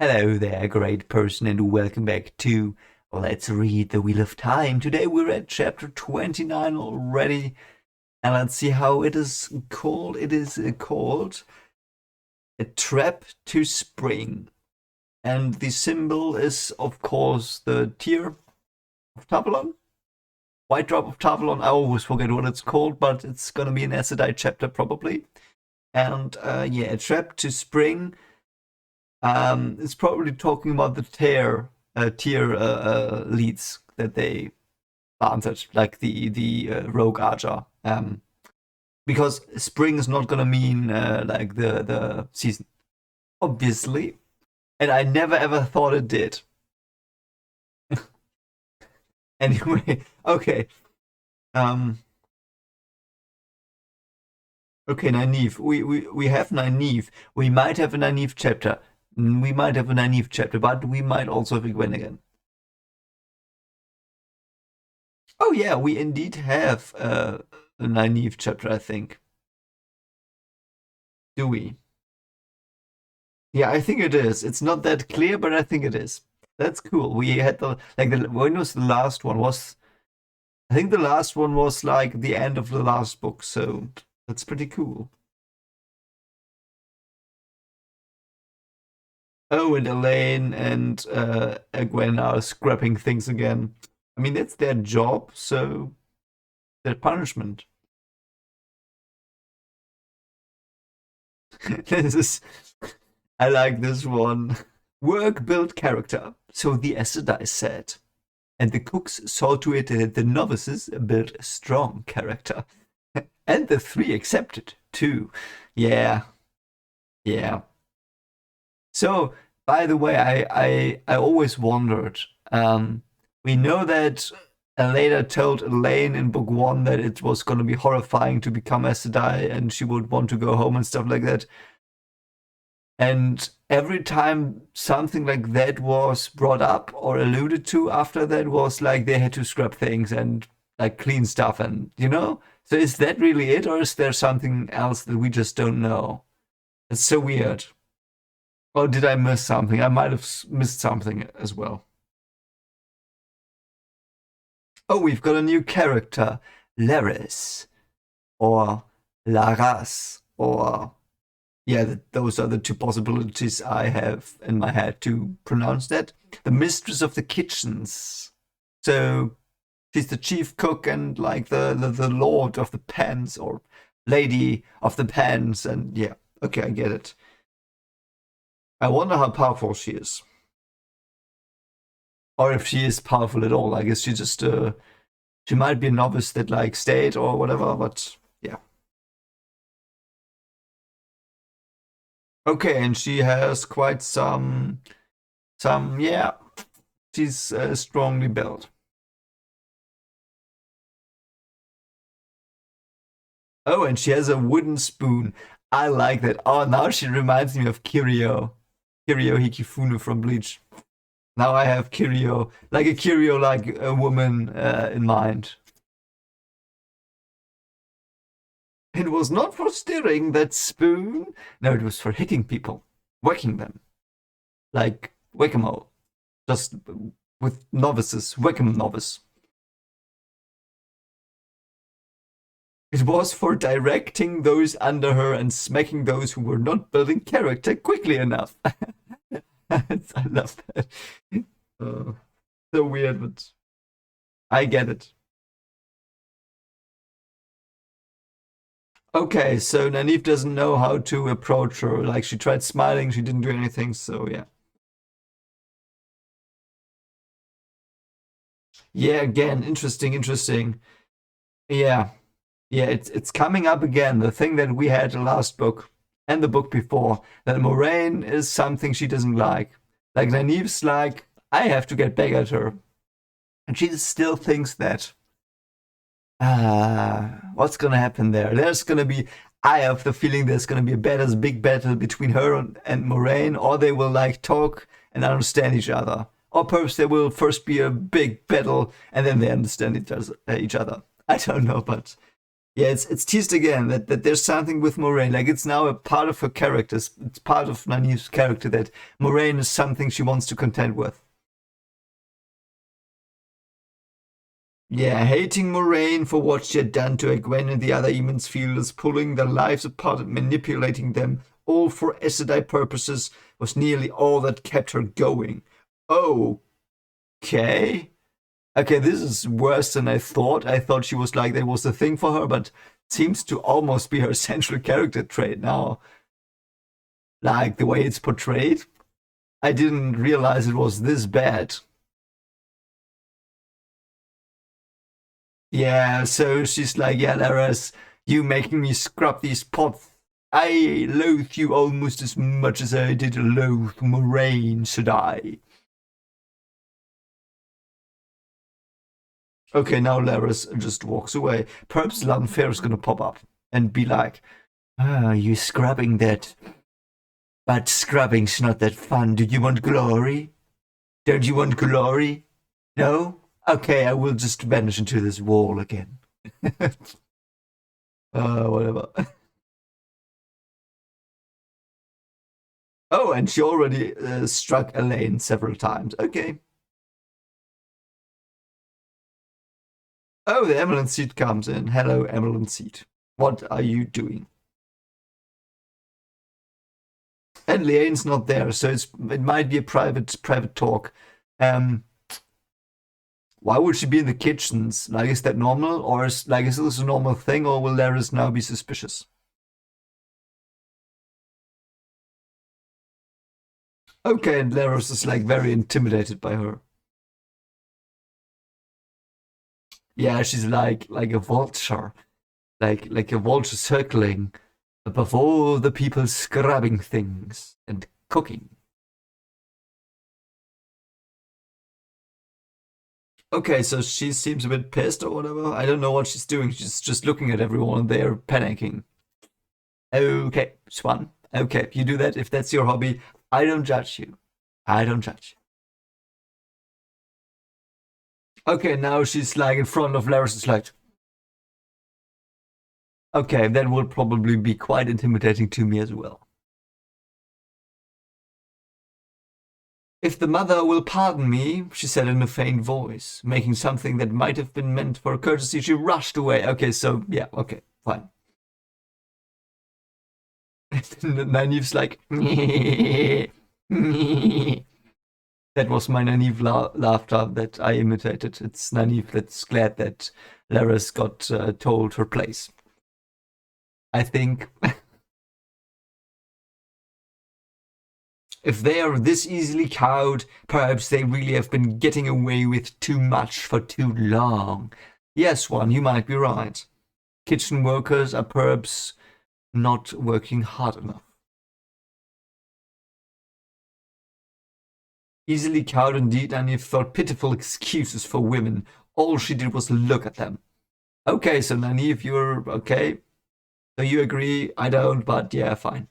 Hello there, great person, and welcome back to Let's Read the Wheel of Time. Today we're at chapter 29 already, and let's see how it is called. It is called A Trap to Spring. And the symbol is, of course, the tear of Tabalon. White drop of Tabalon. I always forget what it's called, but it's gonna be an Acidite chapter probably. And yeah, A Trap to Spring. It's probably talking about the tier leads that they planted, like the rogue archer. Because spring is not gonna mean like the season, obviously, and I never ever thought it did. Anyway, okay. Um, okay, Nynaeve. We have Nynaeve. We might have a Nynaeve chapter. We might have a Nynaeve chapter, but we might also have a Gwen again. Oh yeah, we indeed have a Nynaeve chapter, I think. Do we? Yeah, I think it is. It's not that clear, but I think it is. That's cool. We had when was the last one? I think the last one was like the end of the last book, so that's pretty cool. Oh, and Elaine and Gwen are scrapping things again. I mean, it's their job, so their punishment. This is, I like this one. Work built character, so the Aessedai said. And the cooks saw to it that the novices built a strong character. And the three accepted, too. Yeah, yeah. So, by the way, I always wondered. We know that Elena told Elaine in book one that it was going to be horrifying to become Aes Sedai and she would want to go home and stuff like that. And every time something like that was brought up or alluded to after that was like they had to scrap things and like clean stuff and So is that really it, or is there something else that we just don't know? It's so weird. Or did I miss something? I might have missed something as well. Oh, we've got a new character, Laris, or Laras, or yeah, those are the two possibilities I have in my head to pronounce that. The mistress of the kitchens. So she's the chief cook and like the lord of the pans or lady of the pans, and yeah, okay, I get it. I wonder how powerful she is, or if she is powerful at all. I guess she might be a novice that like stayed or whatever, but yeah. Okay, and she has quite some yeah. She's strongly built. Oh, and she has a wooden spoon. I like that. Oh, now she reminds me of Kirio Hikifune from Bleach. Now I have Kirio, like a Kirio, like a woman in mind. It was not for stirring that spoon. No, it was for hitting people, whacking them, like whack-a-mole, just with novices, whack-a-mole novice. It was for directing those under her and smacking those who were not building character quickly enough. I love that. Uh, so weird, but I get it. Okay, so Nanif doesn't know how to approach her. Like she tried smiling, she didn't do anything. So yeah, yeah. Again, interesting, interesting. Yeah, yeah. It's coming up again. The thing that we had the last book and the book before, that Moraine is something she doesn't like. Like Nanif's like, I have to get back at her, and she still thinks that. What's gonna happen there? There's gonna be. I have the feeling there's gonna be a big battle between her and Moraine, or they will like talk and understand each other, or perhaps there will first be a big battle and then they understand each other. I don't know, but Yeah, it's teased again that there's something with Moraine. Like it's now a part of her character. It's part of Nynaeve's character that Moraine is something she wants to contend with. Yeah, hating Moraine for what she had done to Egwene and the other Eamon's Fielders, pulling their lives apart and manipulating them, all for Aes Sedai purposes, was nearly all that kept her going. Okay. Okay, this is worse than I thought. I thought she was like that was the thing for her, but seems to almost be her central character trait now. Like the way it's portrayed. I didn't realize it was this bad. Yeah, so she's like, yeah, Laras, you making me scrub these pots. I loathe you almost as much as I did loathe Moraine, should I? Okay, now Laras just walks away. Perhaps Lanfair is gonna pop up and be like, ah, you scrubbing that. But scrubbing's not that fun. Do you want glory? Don't you want glory? No? Okay, I will just vanish into this wall again. Whatever. Oh, and she already struck Elaine several times. Okay. Oh, the Emerald Seed comes in. Hello, Emerald Seed. What are you doing? And Leane's not there, so it might be a private talk. Why would she be in the kitchens? Like, is that normal, or is this a normal thing, or will Laris now be suspicious? Okay, and Laris is like very intimidated by her. Yeah, she's like a vulture, like a vulture circling above all the people scrubbing things and cooking. Okay, so she seems a bit pissed or whatever. I don't know what she's doing. She's just looking at everyone and they're panicking. Okay, Swan. Okay, you do that if that's your hobby. I don't judge you. I don't judge. Okay, now she's like in front of Laris. It's like, okay, that will probably be quite intimidating to me as well. If the mother will pardon me, she said in a faint voice, making something that might have been meant for courtesy, she rushed away. Okay, so yeah, okay, fine. Nynaeve's like, that was my Nynaeve laughter that I imitated. It's Nynaeve that's glad that Laris got told her place. I think if they are this easily cowed, perhaps they really have been getting away with too much for too long. Yes, one, you might be right. Kitchen workers are perhaps not working hard enough. Easily cowed indeed, and you've thought pitiful excuses for women. All she did was look at them. Okay, so Nynaeve, you're okay. So you agree? I don't, but yeah, fine.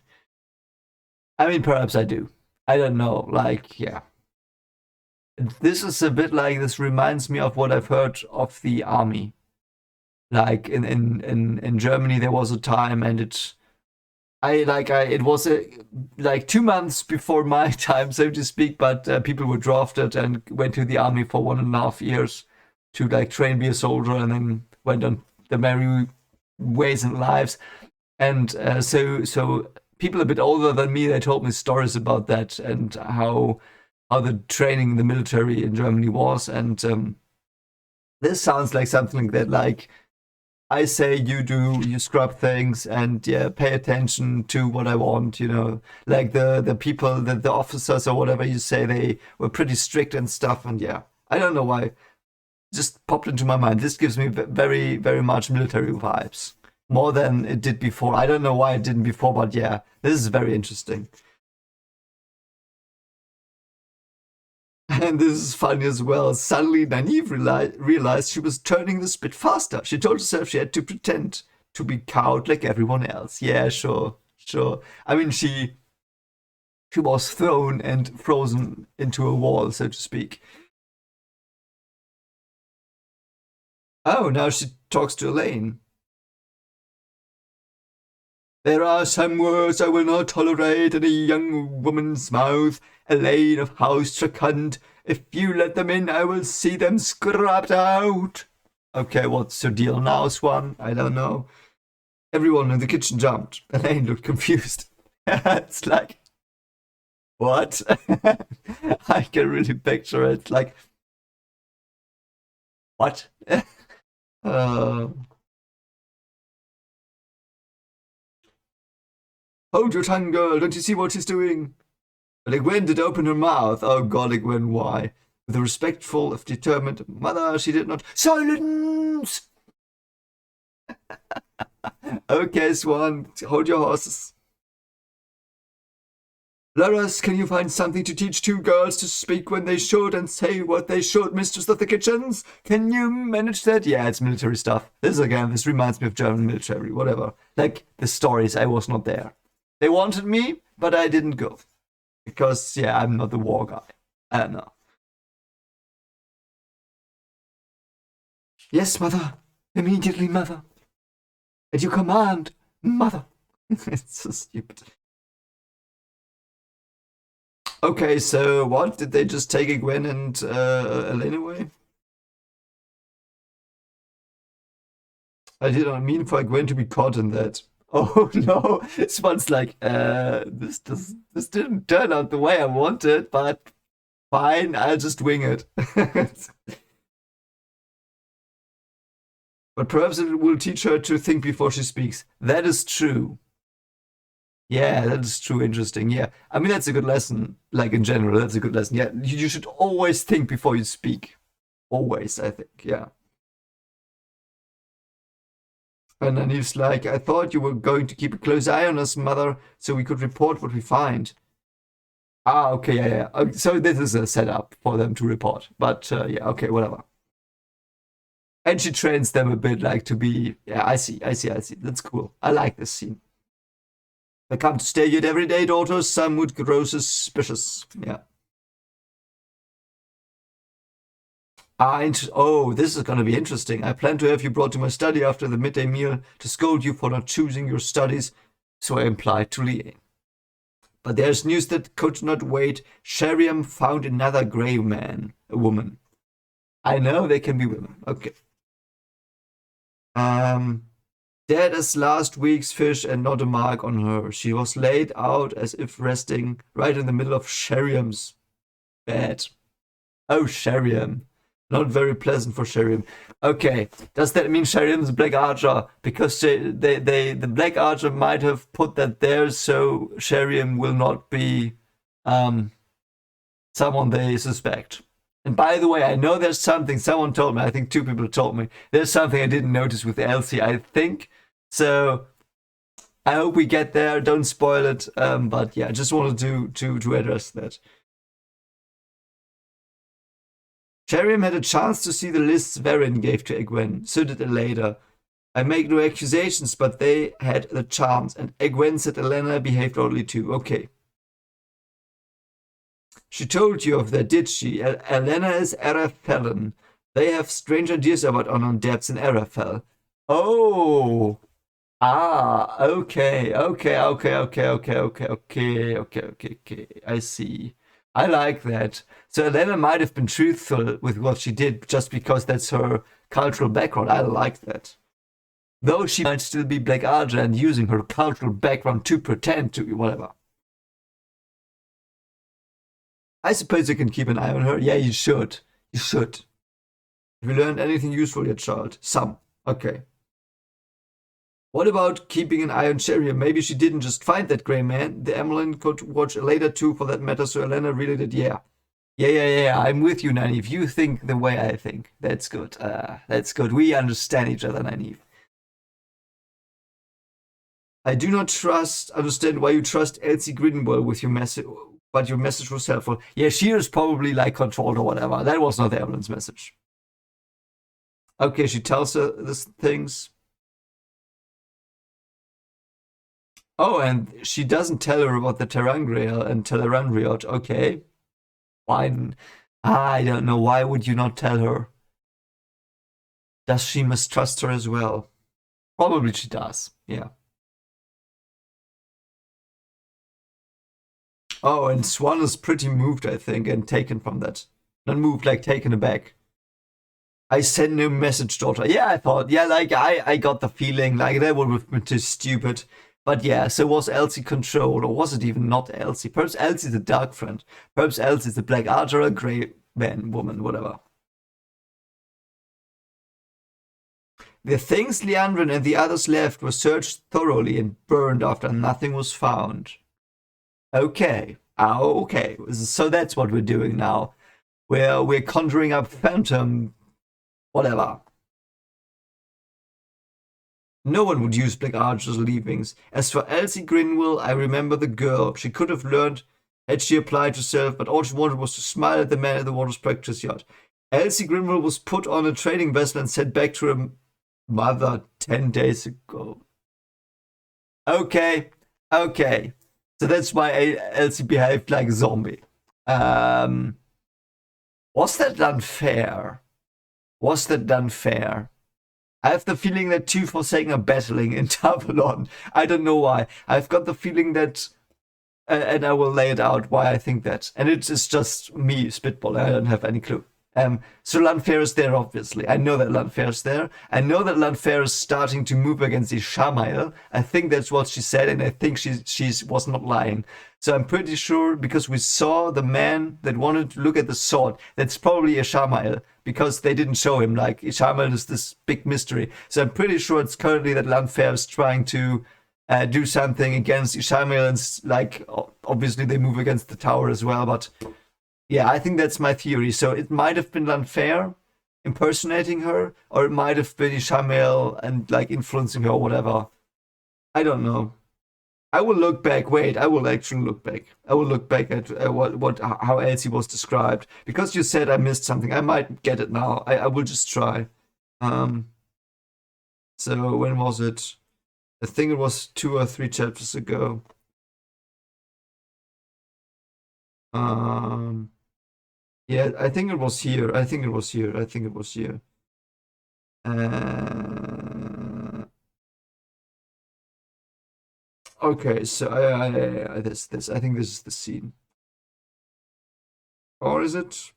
I mean, perhaps I do. I don't know. Like, yeah. This is a bit like this reminds me of what I've heard of the army. Like in Germany, there was a time, and it was like 2 months before my time, so to speak. But people were drafted and went to the army for 1.5 years to like train be a soldier, and then went on the merry ways and lives. And so people a bit older than me, they told me stories about that and how the training in the military in Germany was. And this sounds like something like that. Like I say, you scrub things, and yeah, pay attention to what I want. Like the people, the officers or whatever you say, they were pretty strict and stuff. And yeah, I don't know why. Just popped into my mind. This gives me very, very much military vibes, more than it did before. I don't know why it didn't before, but yeah, this is very interesting. And this is funny as well. Suddenly, Nynaeve realized she was turning this bit faster. She told herself she had to pretend to be cowed like everyone else. Yeah, sure, sure. I mean, she was thrown and frozen into a wall, so to speak. Oh, now she talks to Elaine. There are some words I will not tolerate in a young woman's mouth. Elaine of House Tracund. If you let them in, I will see them scrubbed out. Okay, what's your deal now, Swan? I don't know. Everyone in the kitchen jumped. Elaine looked confused. It's like, what? I can really picture it. Like, what? uh, Hold your tongue, girl. Don't you see what she's doing? But Egwene did open her mouth. Oh God, Egwene, why? With a respectful, if determined mother, she did not. Silence! Okay, Swan, hold your horses. Loras, can you find something to teach two girls to speak when they should and say what they should, mistress of the kitchens? Can you manage that? Yeah, it's military stuff. This reminds me of German military, whatever. Like the stories, I was not there. They wanted me, but I didn't go. Because, yeah, I'm not the war guy. I don't know. Yes, mother. Immediately, mother. At your command, mother. It's so stupid. Okay, so what? Did they just take Egwene and Elaine away? I did not mean for Egwene to be caught in that. Oh no, Swan's like, this didn't turn out the way I wanted, but fine, I'll just wing it. But perhaps it will teach her to think before she speaks. That is true. Yeah, that is true. Interesting. Yeah. I mean, that's a good lesson. Like in general, that's a good lesson. Yeah. You should always think before you speak. Always, I think. Yeah. And then he's like, I thought you were going to keep a close eye on us, mother, so we could report what we find. Ah, okay. Yeah, yeah. So this is a setup for them to report. But yeah, okay, whatever. And she trains them a bit, like to be. Yeah, I see. I see. I see. That's cool. I like this scene. They come to stay yet every day, daughters. Some would grow suspicious. Yeah. Oh, this is going to be interesting. I plan to have you brought to my study after the midday meal to scold you for not choosing your studies, so I implied to Liane. But there's news that could not wait. Sheriam found another grey man, a woman. I know they can be women. Okay. Dead as last week's fish and not a mark on her. She was laid out as if resting right in the middle of Sheriam's bed. Oh, Sheriam. Not very pleasant for Sheriam. Okay, does that mean Sheriam's Black Archer? Because the Black Archer might have put that there so Sheriam will not be someone they suspect. And by the way, I know there's something someone told me. I think two people told me there's something I didn't notice with Elsie. I think so. I hope we get there. Don't spoil it. But yeah, I just wanted to address that. Sheriam had a chance to see the lists Verin gave to Egwene. So did Elena. I make no accusations, but they had the chance, and Egwene said Elena behaved oddly too. Okay. She told you of that, did she? Elena is Arafellin. They have strange ideas about unknown depths in Arafell. Oh. Ah, okay, okay. I see. I like that. So Elena might have been truthful with what she did just because that's her cultural background. I like that. Though she might still be Black Archer and using her cultural background to pretend to be whatever. I suppose you can keep an eye on her. Yeah, you should. You should. Have you learned anything useful yet, child? Some. Okay. What about keeping an eye on Sheriam? Maybe she didn't just find that grey man. The Emmeline could watch later too, for that matter. So Elena really did. Yeah. I'm with you, Nynaeve. You think the way I think. That's good. That's good. We understand each other, Nynaeve. I do not understand why you trust Elsie Grinwell with your message, but your message was helpful. Yeah, she is probably like controlled or whatever. That was not the Emmeline's message. Okay, she tells her these things. Oh, and she doesn't tell her about the Terangreal and Teleranriot. Okay. Why? I don't know. Why would you not tell her? Does she mistrust her as well? Probably she does. Yeah. Oh, and Swan is pretty moved, I think, and taken from that. Not moved, like taken aback. I sent no message, daughter. Yeah, I thought, yeah, like I got the feeling like that would have been too stupid. But yeah, so was Elsie controlled, or was it even not Elsie? Perhaps Elsie's a dark friend. Perhaps Elsie's a black archer, a grey man, woman, whatever. The things Leandrin and the others left were searched thoroughly and burned after nothing was found. Okay. Okay. So that's what we're doing now. We're conjuring up phantom whatever. No one would use Black Archer's leavings. As for Elsie Grinwell, I remember the girl. She could have learned had she applied herself, but all she wanted was to smile at the man at the water's practice yacht. Elsie Grinwell was put on a trading vessel and sent back to her mother 10 days ago. Okay, okay. So that's why Elsie behaved like a zombie. Was that unfair? Was that unfair? I have the feeling that two Forsaken are battling in Tarvalon. I don't know why. I've got the feeling that, and I will lay it out why I think that. And it is just me spitballing. I don't have any clue. So Lanfair is there, obviously. I know that Lanfair is there. I know that Lanfair is starting to move against Ishamael. I think that's what she said, and I think she was not lying. So I'm pretty sure, because we saw the man that wanted to look at the sword, that's probably Ishamael, because they didn't show him. Like, Ishamael is this big mystery. So I'm pretty sure it's currently that Lanfair is trying to do something against Ishamael, and like, obviously they move against the tower as well, but yeah, I think that's my theory. So it might have been Lanfair impersonating her, or it might have been Ishamael and like influencing her or whatever. I don't know. I will look back. Wait, I will actually look back. I will look back at how Elsie was described, because you said I missed something. I might get it now. I will just try. So when was it? I think it was 2 or 3 chapters ago. Yeah, I think it was here. I think it was here. I think it was here. Okay, so this I think this is the scene, or is it?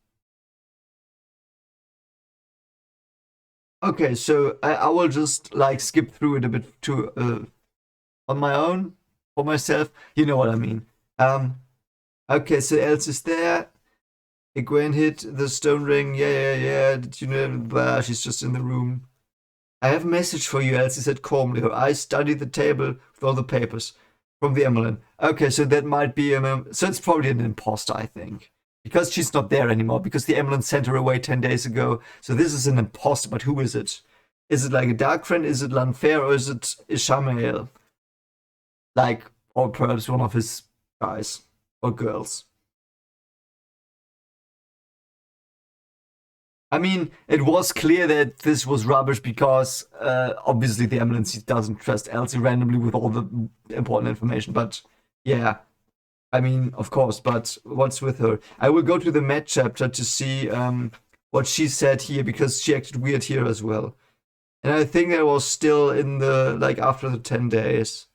Okay, so I will just like skip through it a bit to on my own for myself. You know what I mean. Okay, so Else is there. Egwene hit the stone ring. Yeah. Did you know? Blah, she's just in the room. I have a message for you, Elsie said calmly. Her eyes studied the table with all the papers from the Emmeline. Okay, so that might be so it's probably an imposter, I think. Because she's not there anymore, because the Emmeline sent her away 10 days ago. So this is an imposter, but who is it? Is it like a dark friend? Is it Lanfair, or is it Ishamael? Like, or perhaps one of his guys or girls. I mean, it was clear that this was rubbish because obviously the ambulance doesn't trust Elsie randomly with all the important information. But yeah, I mean, of course. But what's with her? I will go to the Met chapter to see what she said here, because she acted weird here as well. And I think that was still in the like after the 10 days.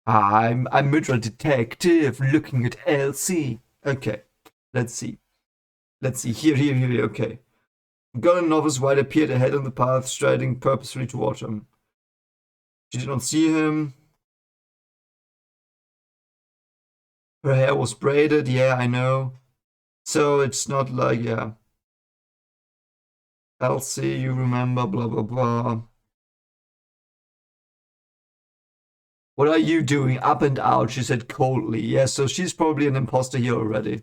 I'm a detective looking at Elsie. Okay, let's see. Here. Okay. Golden novice white appeared ahead on the path, striding purposefully toward him. She did not see him. Her hair was braided, yeah, I know. So it's not like, yeah. Elsie, you remember, blah, blah, blah. What are you doing? Up and out, she said coldly. Yeah, so she's probably an imposter here already.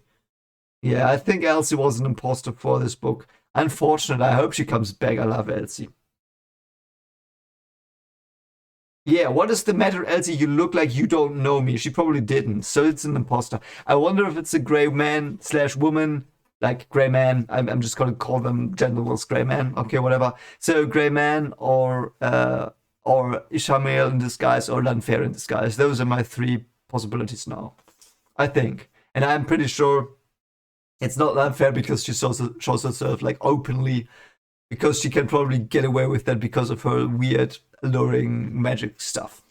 Yeah, I think Elsie was an imposter for this book. Unfortunate, I hope she comes back. I love Elsie. Yeah, what is the matter, Elsie? You look like you don't know me. She probably didn't, so it's an imposter. I wonder if it's a gray man slash woman, like gray man. I'm just gonna call them generals gray man. Okay, whatever. So gray man or Ishamael in disguise or Lanfair in disguise. Those are my 3 possibilities now, I think, and I'm pretty sure it's not Lanfair because she shows herself like openly, because she can probably get away with that because of her weird, alluring magic stuff.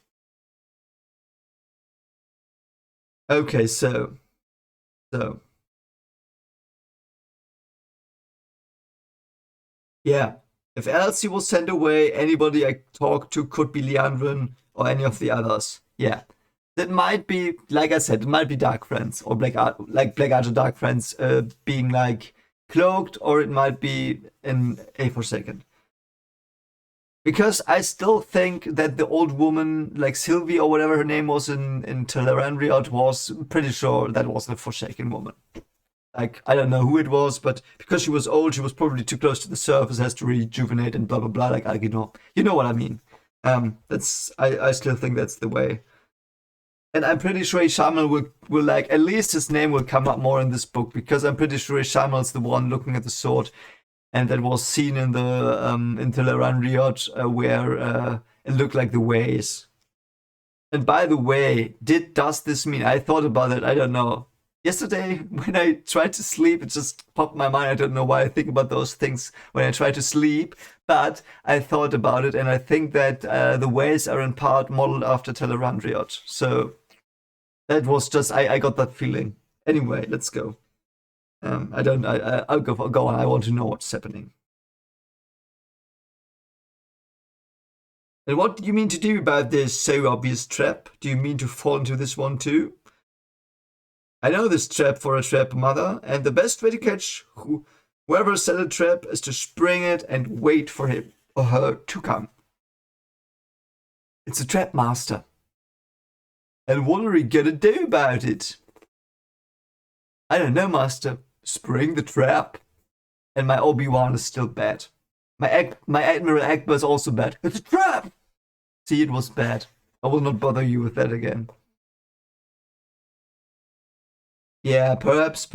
Okay, so So yeah, if Elsie was sent away, anybody I talked to could be Leandrin or any of the others. Yeah, that might be, like I said, it might be Dark Friends or Black Archer Dark Friends being like cloaked, or it might be in A Forsaken. Because I still think that the old woman, like Sylvie or whatever her name was in Tel'aran'rhiod, was pretty sure that was the Forsaken woman. Like, I don't know who it was, but because she was old, she was probably too close to the surface, has to rejuvenate and blah blah blah. Like, you know what I mean. That's I still think that's the way. And I'm pretty sure Ishamal will like, at least his name will come up more in this book, because I'm pretty sure Ishamal's the one looking at the sword, and that was seen in the in Tel'aran'rhiod where it looked like the ways. And by the way, does this mean, I thought about it, I don't know. Yesterday, when I tried to sleep, it just popped in my mind. I don't know why I think about those things when I try to sleep, but I thought about it, and I think that the ways are in part modeled after Tel'aran'rhiod. So that was just, I got that feeling. Anyway, let's go. I'll go on. I want to know what's happening. And what do you mean to do about this so obvious trap? Do you mean to fall into this one too? I know this trap for a trap, mother, and the best way to catch whoever set a trap is to spring it and wait for him or her to come. It's a trap, master. And what are we gonna do about it? I don't know, master. Spring the trap. And my Obi-Wan is still bad. My Admiral Akbar is also bad. It's a trap! See, it was bad. I will not bother you with that again. Yeah, perhaps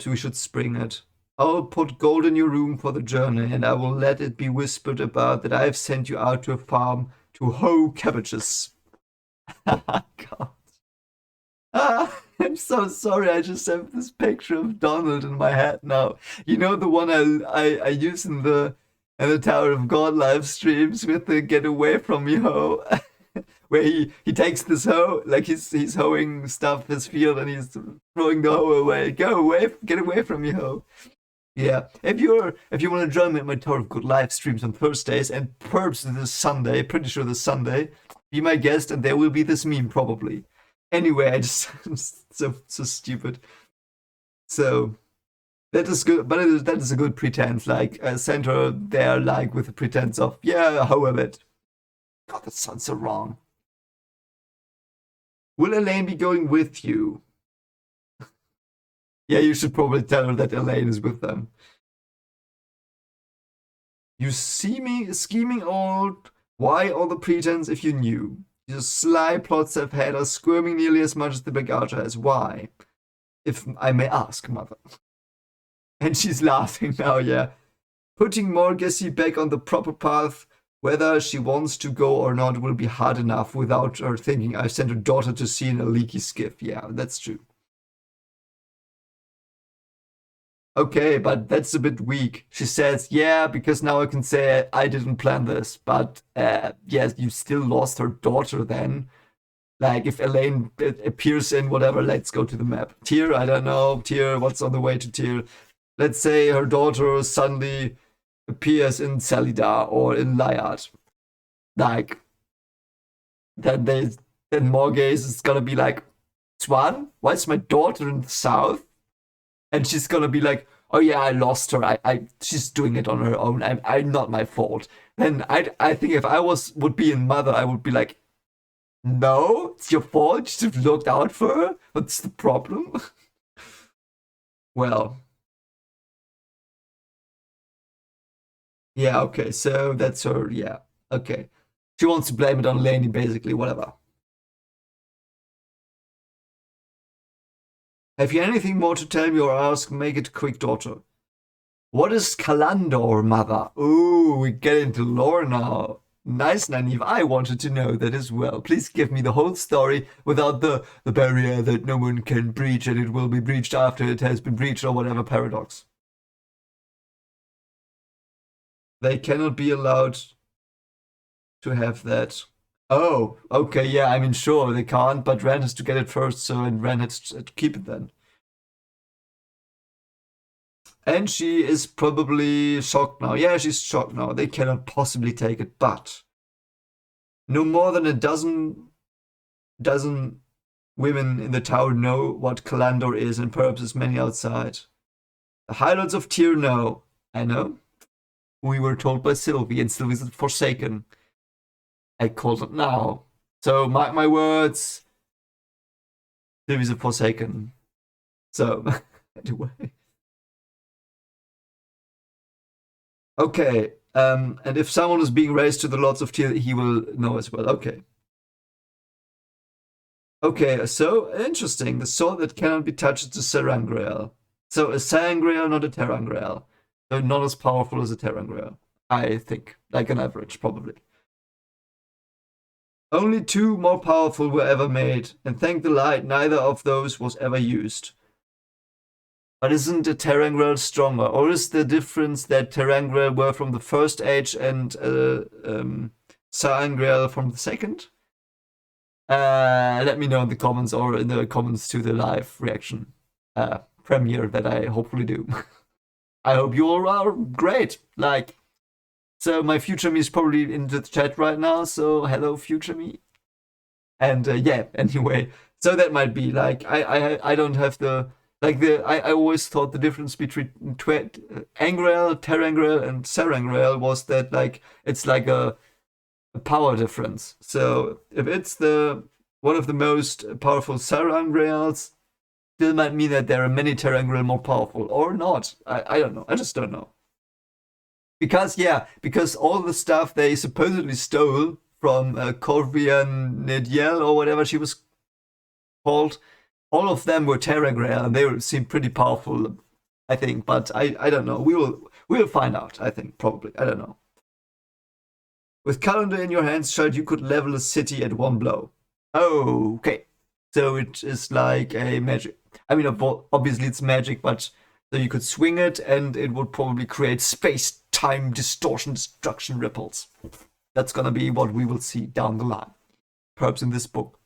we should spring it. I'll put gold in your room for the journey, and I will let it be whispered about that I have sent you out to a farm to hoe cabbages. God. I'm so sorry. I just have this picture of Donald in my head now. You know, the one I use in the Tower of God live streams with the "Get Away from Me" hoe, where he takes this hoe, like he's hoeing stuff his field, and he's throwing the hoe away. Go away, get away from me, hoe. Yeah, if you want to join me at my Tower of God live streams on Thursdays and perhaps this Sunday, pretty sure this Sunday, be my guest, and there will be this meme probably. Anyway, I'm so stupid. So that is good, but that is a good pretense. Like send her there, like with the pretense of yeah, however it. God, that sounds so wrong. Will Elaine be going with you? Yeah, you should probably tell her that Elaine is with them. You see me scheming old. Why all the pretense if you knew? Your sly plots have had us squirming nearly as much as the Black Archer has. Why? If I may ask, mother. And she's laughing now, yeah. Putting Morgessi back on the proper path, whether she wants to go or not, will be hard enough without her thinking I've sent her daughter to sea in a leaky skiff. Yeah, that's true. Okay, but that's a bit weak. She says, yeah, because now I can say I didn't plan this. But yes, you still lost her daughter then. Like, if Elaine appears in whatever, let's go to the map. Tyr, I don't know. Tyr, what's on the way to Tyr? Let's say her daughter suddenly appears in Salidar or in Lyad. Like, then Morghese is gonna be like, Swan, why is my daughter in the south? And she's gonna be like, oh yeah, I lost her. She's doing it on her own. I'm not my fault. Then I think if I would be in mother, I would be like, no, it's your fault. You should have looked out for her. What's the problem? Well, yeah, okay. So that's her. Yeah, okay. She wants to blame it on Lainey, basically. Whatever. Have you anything more to tell me or ask? Make it quick, daughter. What is Kalandor, mother? Ooh, we get into lore now. Nice, Nynaeve. I wanted to know that as well. Please give me the whole story without the barrier that no one can breach and it will be breached after it has been breached or whatever paradox. They cannot be allowed to have that. Oh, okay, yeah, I mean, sure, they can't, but Ren has to get it first, so and Ren has to keep it then. And she is probably shocked now. Yeah, she's shocked now. They cannot possibly take it, but no more than a dozen women in the tower know what Kalandor is, and perhaps as many outside. The Highlands of Tyr know. I know. We were told by Sylvie, and Sylvie's Forsaken. I called it now. So mark my words. Sylvie's Forsaken. So anyway. Okay. And if someone is being raised to the Lords of Tyr, he will know as well. Okay. Okay, so interesting. The sword that cannot be touched is the Sarangreal. So a Sarangreal, not a Terangreal. So not as powerful as a Terangreal, I think. Like an average, probably. Only 2 more powerful were ever made, and thank the light, neither of those was ever used. But isn't a Terangreal stronger? Or is the difference that Terangreal were from the first age and Sarangreal from the second? Let me know in the comments or in the comments to the live reaction premiere that I hopefully do. I hope you all are great. Like, so my future me is probably in the chat right now. So hello, future me. And yeah, anyway, so that might be like I don't have the I always thought the difference between Angreal, Terangreal, and Sarangreal was that like it's like a power difference. So if it's the one of the most powerful Sarangreals, still might mean that there are many Terangreal more powerful or not. I don't know. I just don't know. Because all the stuff they supposedly stole from Corvian Nediel or whatever she was called, all of them were Terangreal and they seem pretty powerful, I think. But I don't know. We'll find out. I think probably. I don't know. With Calendar in your hands, child, you could level a city at 1 blow. Oh, okay. So it is like a magic. I mean, obviously it's magic, but so you could swing it and it would probably create space-time distortion destruction ripples. That's gonna be what we will see down the line. Perhaps in this book.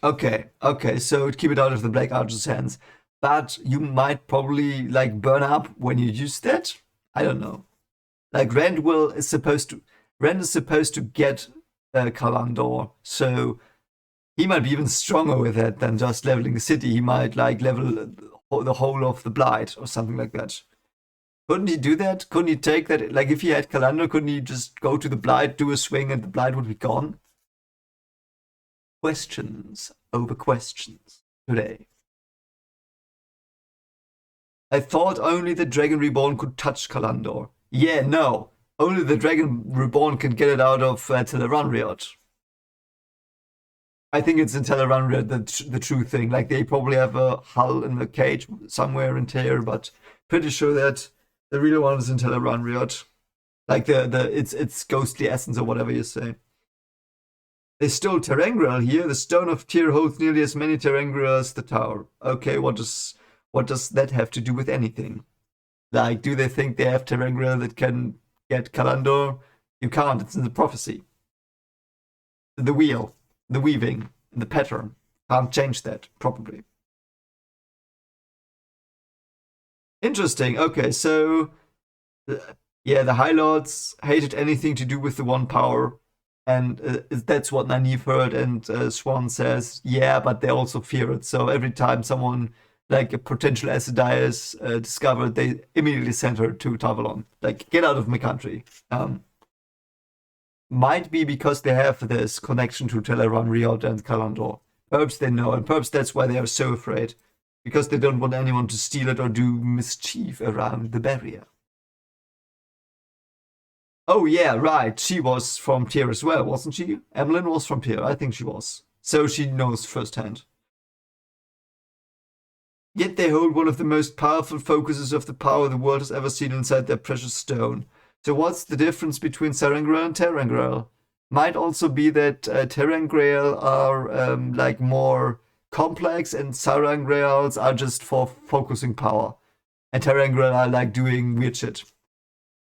Okay, so keep it out of the Black Archer's hands. But you might probably like burn up when you use that. I don't know. Like Rand is supposed to get Kalandor, so he might be even stronger with it than just leveling the city. He might like level the whole of the Blight or something like that. Couldn't he do that? Couldn't he take that? Like if he had Kalandor, couldn't he just go to the Blight, do a swing, and the Blight would be gone? Questions over questions today. I thought only the Dragon Reborn could touch Kalandor. Yeah, no. Only the Dragon Reborn can get it out of Teleranriot. I think it's in Teleranriot the true thing. Like they probably have a hull in the cage somewhere in Tyr, but pretty sure that the real one is in Teleranriot. Like its ghostly essence or whatever you say. They stole Terangreal here. The Stone of Tyr holds nearly as many Terangreal as the tower. Okay, what does that have to do with anything? Like, do they think they have Terangreal that can get Kalandor? You can't. It's in the prophecy. The wheel, the weaving, the pattern. Can't change that, probably. Interesting. Okay, so yeah, the High Lords hated anything to do with the One Power, and that's what Nynaeve heard. And Swan says, yeah, but they also fear it. So every time someone like a potential Aes Sedai is discovered, they immediately send her to Tavalon. Like, get out of my country. Might be because they have this connection to Teleranriot and Kalandor. Perhaps they know, and perhaps that's why they are so afraid. Because they don't want anyone to steal it or do mischief around the barrier. Oh yeah, right. She was from Tyr as well, wasn't she? Emlyn was from Tyr. I think she was. So she knows firsthand. Yet they hold one of the most powerful focuses of the power the world has ever seen inside their precious stone. So what's the difference between Sarangreal and Terangreal? Might also be that Terangreal are like more complex and Sarangreals are just for focusing power. And Terangreal are like doing weird shit.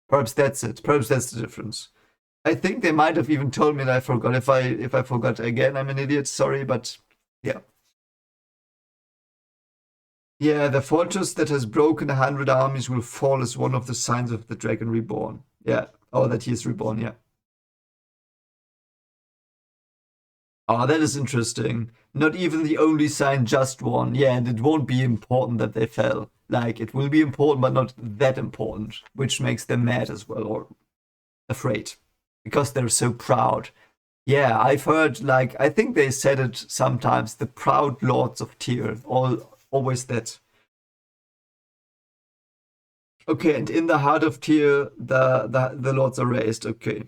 Perhaps that's it. Perhaps that's the difference. I think they might have even told me that I forgot. If I forgot again, I'm an idiot. Sorry, but yeah. Yeah, the fortress that has broken 100 armies will fall as one of the signs of the dragon reborn. Yeah. Oh, that he is reborn, yeah. Oh, that is interesting. Not even the only sign, just one. Yeah, and it won't be important that they fell. Like, it will be important, but not that important, which makes them mad as well, or afraid, because they're so proud. Yeah, I've heard, like, I think they said it sometimes, the proud lords of Tyr, always that. Okay, and in the heart of Tyr, the lords are raised. Okay.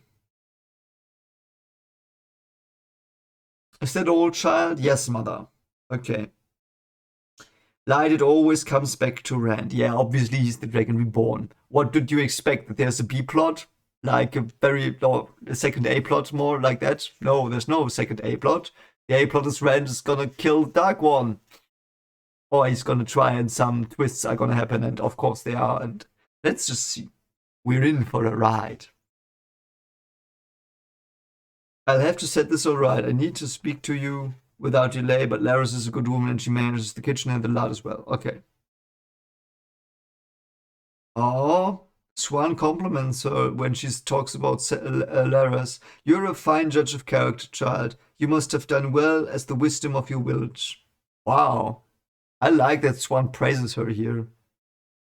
Is that all, child? Yes, mother. Okay. Light, it always comes back to Rand. Yeah, obviously he's the Dragon Reborn. What did you expect? That there's a B plot? Like a very, or a second A plot more like that? No, there's no second A plot. The A plot is Rand is gonna kill Dark One. Or he's gonna try and some twists are gonna happen, and of course they are, and let's just see. We're in for a ride. I'll have to set this all right. I need to speak to you without delay, but Laris is a good woman and she manages the kitchen and the lot as well. Okay. Oh, Swan compliments her when she talks about Laris. You're a fine judge of character, child. You must have done well as the wisdom of your village. Wow. I like that Swan praises her here. It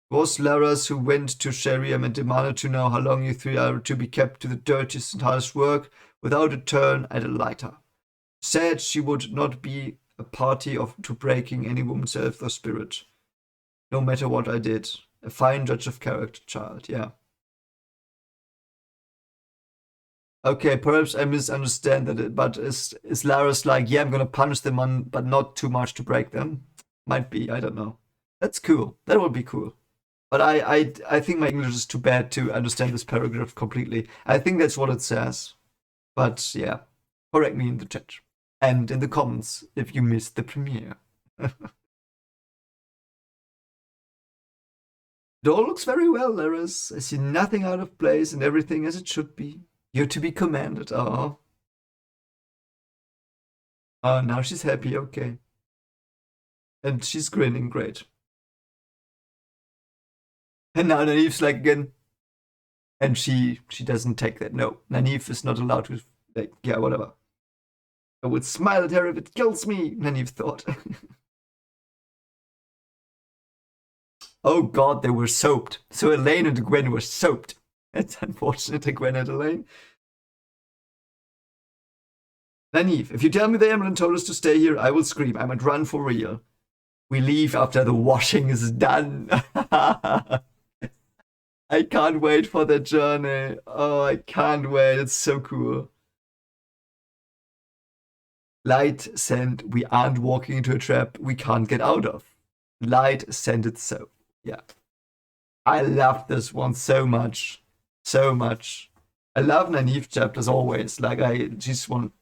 was Laras who went to Sheriam and demanded to know how long you three are to be kept to the dirtiest and hardest work without a turn at a lighter. Said she would not be a party to breaking any woman's health or spirit, no matter what I did. A fine judge of character, child, yeah. Okay, perhaps I misunderstand that, but is Laris like, yeah, I'm gonna punish them on, but not too much to break them? Might be, I don't know. That's cool. That would be cool. But I think my English is too bad to understand this paragraph completely. I think that's what it says. But yeah, correct me in the chat and in the comments if you missed the premiere. It all looks very well, Laris. I see nothing out of place and everything as it should be. You're to be commanded. Oh. Oh, now she's happy. Okay. And she's grinning. Great. And now Nynaeve's like again. And she doesn't take that. No, Nynaeve is not allowed to. Like, yeah, whatever. I would smile at her if it kills me, Nynaeve thought. Oh god, they were soaped. So Elaine and Gwen were soaped. It's unfortunate, Gwen and Elaine. Nynaeve, if you tell me the Emerald told us to stay here, I will scream. I might run for real. We leave after the washing is done. I can't wait for the journey. Oh, I can't wait. It's so cool. Light sent, we aren't walking into a trap we can't get out of. Light sent it so. Yeah. I love this one so much. So much. I love Nynaeve chapters always. Like, I just want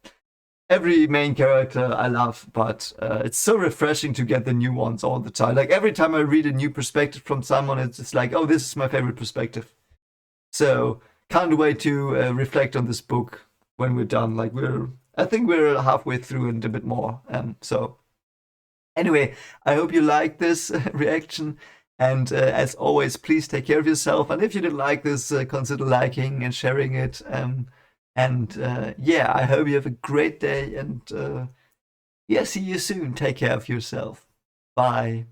every main character I love, but it's so refreshing to get the new ones all the time. Like, every time I read a new perspective from someone, it's just like, oh, this is my favorite perspective. So, can't wait to reflect on this book when we're done. Like, I think we're halfway through and a bit more. So, anyway, I hope you liked this reaction. And as always, please take care of yourself. And if you did like this, consider liking and sharing it. Yeah, I hope you have a great day. And yeah, see you soon. Take care of yourself. Bye.